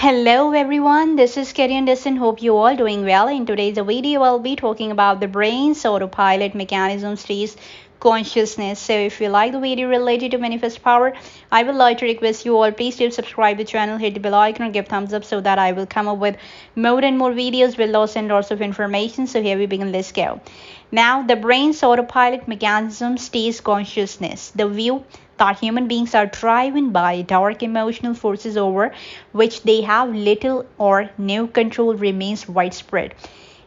Hello everyone, this is Kerry Anderson. Hope you all doing well. In today's video, I'll be talking about the brain's autopilot mechanism stays consciousness. So if you like the video related to manifest power, I would like to request you all please do subscribe the channel, hit the bell icon, or give thumbs up so that I will come up with more and more videos with lots and lots of information. So here we begin. Let's go. Now, the brain's autopilot mechanism stays consciousness. The view that human beings are driven by dark emotional forces over which they have little or no control remains widespread.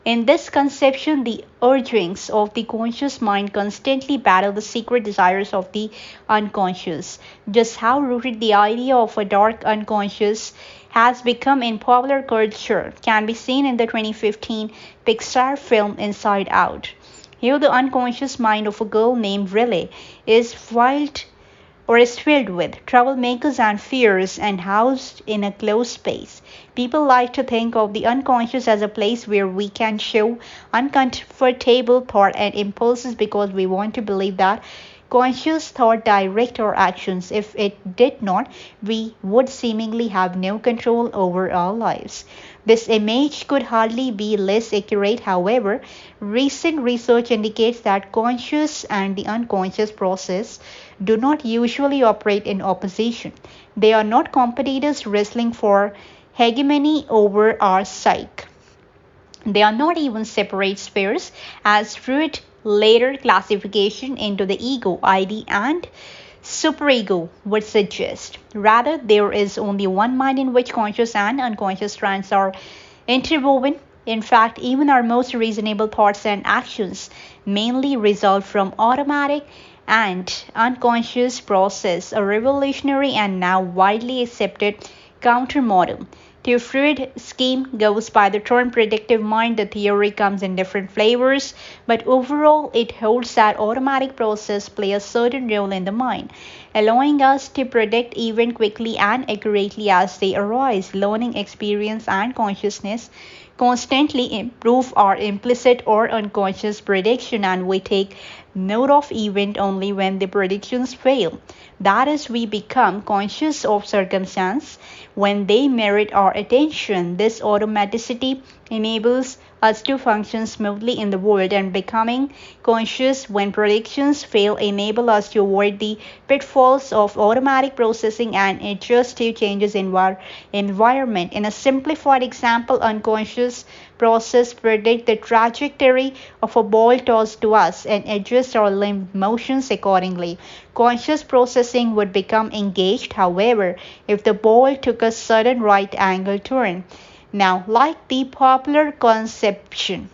In this conception, the urgings of the conscious mind constantly battle the secret desires of the unconscious. Just how rooted the idea of a dark unconscious has become in popular culture can be seen in the 2015 Pixar film Inside Out. Here, the unconscious mind of a girl named Riddle is filled with troublemakers and fears and housed in a closed space. People like to think of the unconscious as a place where we can show uncomfortable thought and impulses because we want to believe that conscious thought direct our actions. If it did not, we would seemingly have no control over our lives. This image could hardly be less accurate. However, recent research indicates that conscious and the unconscious process do not usually operate in opposition. They are not competitors wrestling for hegemony over our psyche. They are not even separate spheres, as Freud later classification into the ego, ID, and superego would suggest. Rather, there is only one mind in which conscious and unconscious strands are interwoven. In fact, even our most reasonable thoughts and actions mainly result from automatic and unconscious process, a revolutionary and now widely accepted countermodel to Freud's scheme goes by the term predictive mind. The theory comes in different flavors, but overall it holds that automatic processes play a certain role in the mind, allowing us to predict events quickly and accurately as they arise. Learning, experience, and consciousness constantly improve our implicit or unconscious prediction, and we take note of event only when the predictions fail. That is, we become conscious of circumstance when they merit our attention. This automaticity enables us to function smoothly in the world, and becoming conscious when predictions fail enable us to avoid the pitfalls of automatic processing and adjust to changes in our environment. In a simplified example, unconscious process predict the trajectory of a ball tossed to us and adjust our limb motions accordingly. Conscious processing would become engaged, however, if the ball took a sudden right angle turn. Now, like the popular conception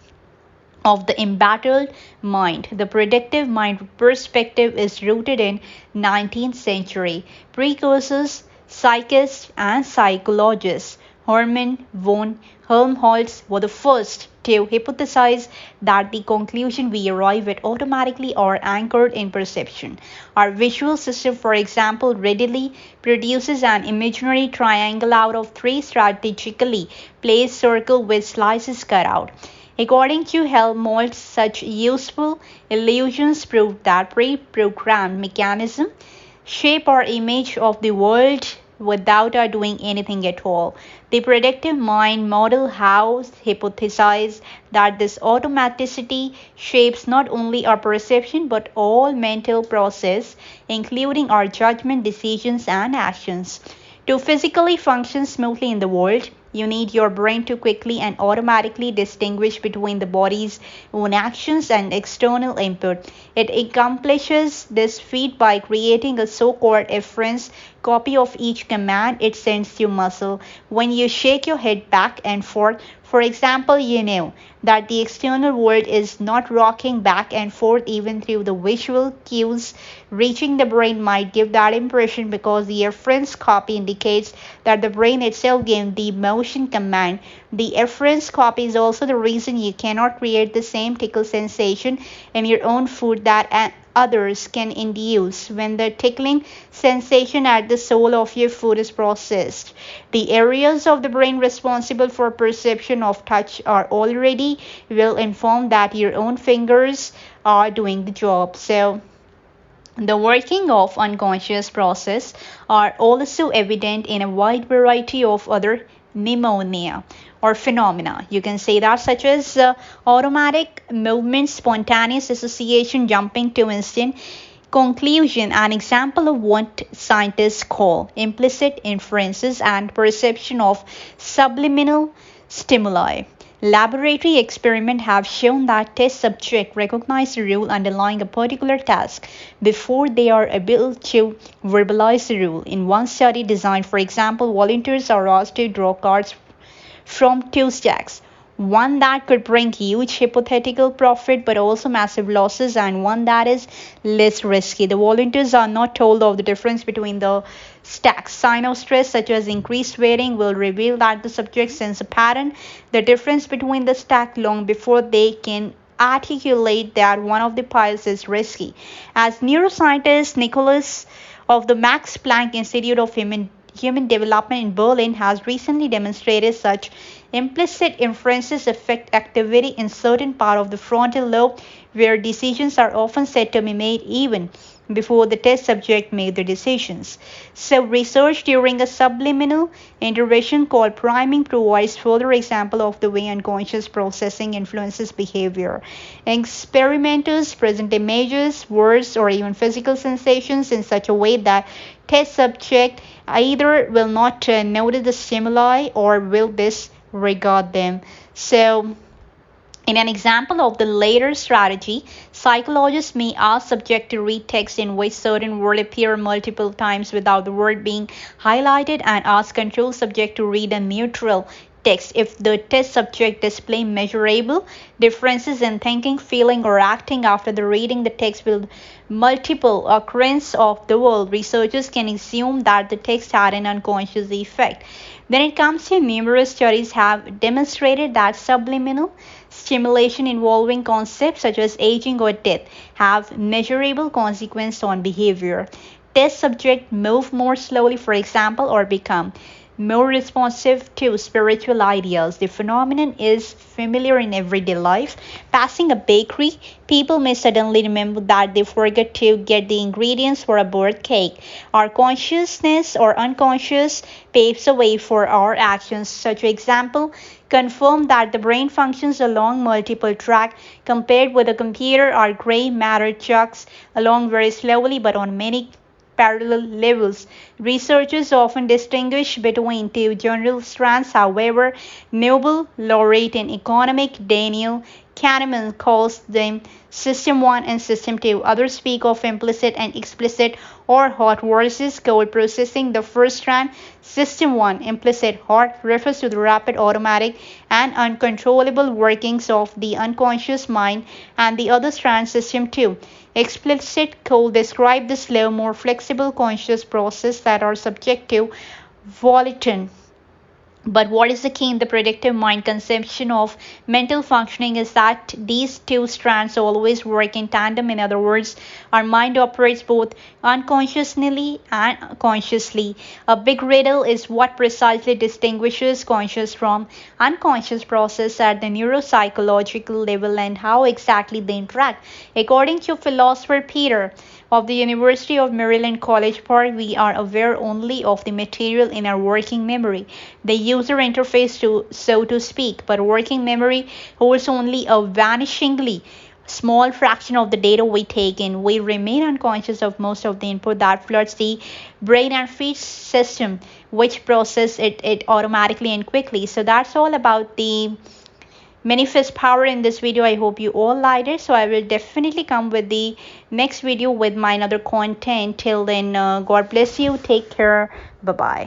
of the embattled mind, the predictive mind perspective is rooted in 19th century precursors, psychists, and psychologists. Hermann von Helmholtz was the first to hypothesize that the conclusion we arrive at automatically are anchored in perception. Our visual system, for example, readily produces an imaginary triangle out of three strategically placed circles with slices cut out. According to Helmholtz, such useful illusions prove that pre-programmed mechanisms shape our image of the world without our doing anything at all. The predictive mind model has hypothesized that this automaticity shapes not only our perception but all mental process, including our judgment, decisions, and actions. To physically function smoothly in the world, you need your brain to quickly and automatically distinguish between the body's own actions and external input. It accomplishes this feat by creating a so-called efferent copy of each command it sends to muscle. When you shake your head back and forth, for example, you know that the external world is not rocking back and forth. Even through the visual cues reaching the brain might give that impression because the efferent copy indicates that the brain itself gave the motion command. The efferent copy is also the reason you cannot create the same tickle sensation in your own food that others can induce when the tickling sensation at the soul of your food is processed. The areas of the brain responsible for perception of touch are already well informed that your own fingers are doing the job. So the working of unconscious process are also evident in a wide variety of other pneumonia or phenomena. You can say that, such as automatic movement, spontaneous association, jumping to instant conclusion, an example of what scientists call implicit inferences and perception of subliminal stimuli. Laboratory experiments have shown that test subjects recognize the rule underlying a particular task before they are able to verbalize the rule. In one study designed, for example, volunteers are asked to draw cards from two stacks, one that could bring huge hypothetical profit but also massive losses, and one that is less risky. The volunteers are not told of the difference between the stacks. Sign of stress such as increased weighting will reveal that the subject sense a pattern, the difference between the stack, long before they can articulate that one of the piles is risky. As neuroscientist Nicholas of the Max Planck Institute of Human Development in Berlin has recently demonstrated, such implicit inferences affect activity in certain part of the frontal lobe where decisions are often said to be made even before the test subject made the decisions. So research during a subliminal intervention called priming provides further example of the way unconscious processing influences behavior. Experimenters present images, words, or even physical sensations in such a way that test subject either will not notice the stimuli or will disregard them. So in an example of the later strategy, psychologists may ask subject to read text in which certain words appear multiple times without the word being highlighted, and ask control subject to read a neutral text if the test subject display measurable differences in thinking, feeling, or acting after the reading the text with multiple occurrence of the world. Researchers can assume that the text had an unconscious effect. When it comes to numerous studies have demonstrated that subliminal stimulation involving concepts such as aging or death have measurable consequences on behavior. Test subjects move more slowly, for example, or become more responsive to spiritual ideals. The phenomenon is familiar in everyday life. Passing a bakery, people may suddenly remember that they forgot to get the ingredients for a birthday cake. Our consciousness or unconscious paves the way for our actions. Such example confirm that the brain functions along multiple tracks. Compared with a computer, our gray matter chugs along very slowly but on many parallel levels. Researchers often distinguish between two general strands. However, Nobel laureate in economics Daniel Kahneman calls them System 1 and System 2. Others speak of implicit and explicit or hot versus cold processing. The first strand, System 1, implicit hot, refers to the rapid, automatic, and uncontrollable workings of the unconscious mind, and the other strand, System 2, explicit cold, describe the slow, more flexible conscious process that are subject to volition. But what is the key in the predictive mind conception of mental functioning is that these two strands always work in tandem. In other words, our mind operates both unconsciously and consciously. A big riddle is what precisely distinguishes conscious from unconscious process at the neuropsychological level and how exactly they interact. According to philosopher Peter of the University of Maryland College Park, we are aware only of the material in our working memory, the user interface, so to speak, but working memory holds only a vanishingly small fraction of the data we take in. We remain unconscious of most of the input that floods the brain and feeds system, which process it automatically and quickly. So that's all about the manifest power in this video. I hope you all liked it. So I will definitely come with the next video with my another content. Till then, God bless you. Take care. Bye bye.